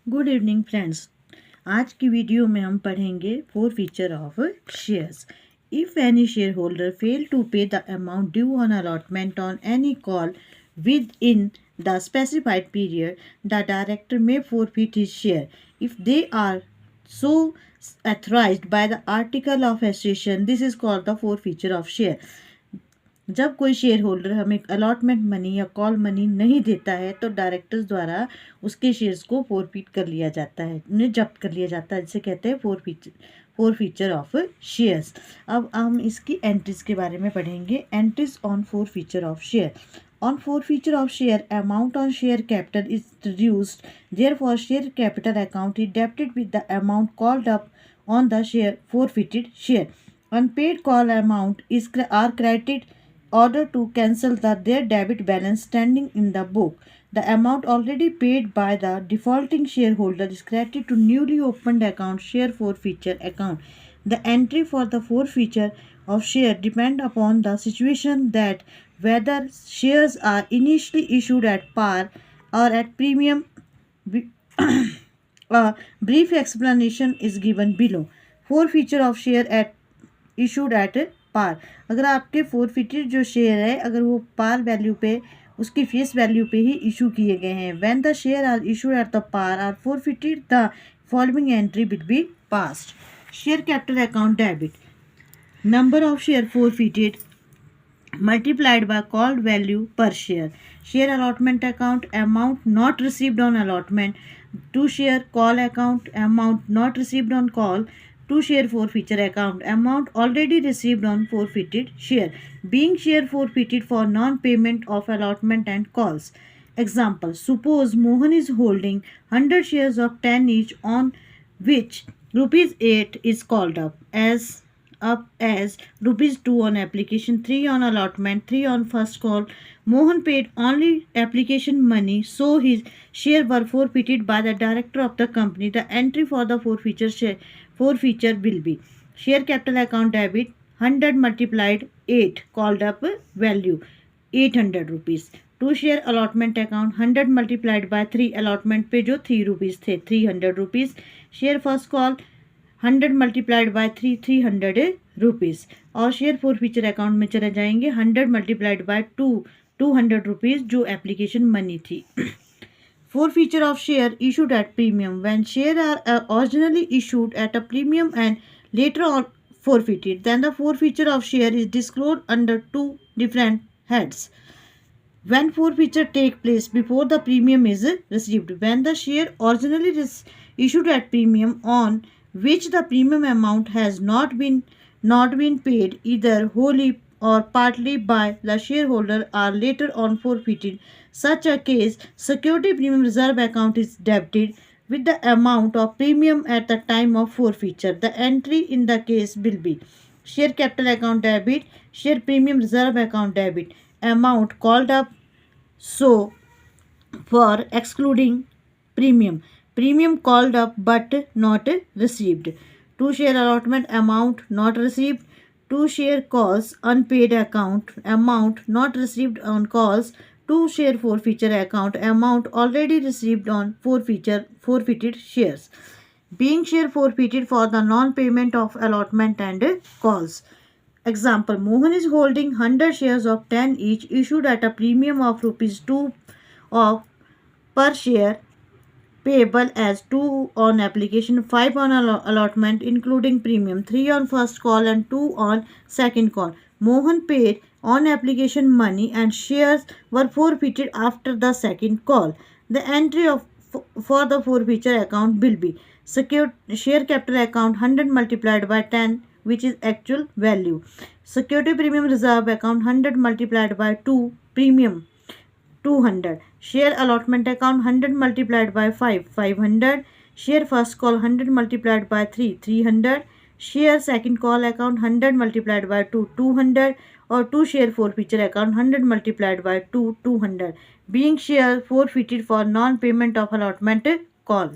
Good evening friends. आज की video में हम पढ़ेंगे four feature of shares. If any shareholder fail to pay the amount due on allotment on any call within the specified period, the director may forfeit his share if they are so authorized by the article of association. This is called the four feature of share. जब कोई share holder हमें allotment money या call money नहीं देता है तो directors द्वारा उसके शेयर्स को फोरफीट कर लिया जाता है, उन्हें जब्त कर लिया जाता है, जिसे कहते हैं फोर फीचर ऑफ शेयर्स। अब हम इसकी एंट्रीज के बारे में पढ़ेंगे। Entries on four feature of share. On four feature of share, amount on share capital is reduced, therefore share capital account is debited with the amount called up on the share forfeited share. Unpaid call amount are credited order to cancel their debit balance standing in the book. The amount already paid by the defaulting shareholder is credited to newly opened account share forfeiture account. The entry for the forfeiture of share depend upon the situation that whether shares are initially issued at par or at premium. A brief explanation is given below. Forfeiture of share at issued at पार। अगर आपके forfeited जो share है, अगर वो par value पे, उसकी face value पे ही issue किए गए हैं, when the share are issued at the par are forfeited, the following entry will be passed. Share capital account debit, number of share forfeited multiplied by called value per share. Share allotment account, amount not received on allotment. To share call account, amount not received on call. To share forfeiture account, amount already received on forfeited share. Being share forfeited for non-payment of allotment and calls. Example: suppose Mohan is holding 100 shares of 10 each, on which rupees 8 is called up as rupees 2 on application, 3 on allotment, 3 on first call. Mohan paid only application money, so his share were forfeited by the director of the company. The entry for the forfeiture will be share capital account debit, 100 multiplied 8 called up value 800 rupees. To share allotment account, 100 multiplied by 3 allotment पे जो 3 rupees थे, 300 rupees. Share first call 100 multiplied by 3 300 rupees. और share forfeiture account में चले जाएंगे 100 multiplied by 200 rupees जो application money थी। Forfeiture of share issued at premium, when shares are originally issued at a premium and later on forfeited, then the forfeiture of share is disclosed under two different heads. When forfeiture take place before the premium is received, when the share originally issued at premium on which the premium amount has not been paid either wholly or partly by the shareholder are later on forfeited. Such a case, security premium reserve account is debited with the amount of premium at the time of forfeiture. The entry in the case will be share capital account debit, share premium reserve account debit, amount called up so for excluding premium called up but not received. To share allotment, amount not received. To share calls, unpaid account, amount not received on calls. To share forfeiture account, amount already received on forfeited shares. Being share forfeited for the non-payment of allotment and calls. Example: Mohan is holding 100 shares of 10 each, issued at a premium of rupees 2 of per share, payable as 2 on application, 5 on allotment including premium, 3 on first call and 2 on second call. Mohan paid on application money and shares were forfeited after the second call. The entry for the forfeiture account will be share capital account 100 multiplied by 10, which is actual value. Security premium reserve account 100 multiplied by 2 premium 200. Share allotment account 100 multiplied by 5 500. Share first call 100 multiplied by 3 300. Share second call account 100 multiplied by 2 200. or 2 share forfeiture account 100 multiplied by 2 200. Being share forfeited for non-payment of allotment call.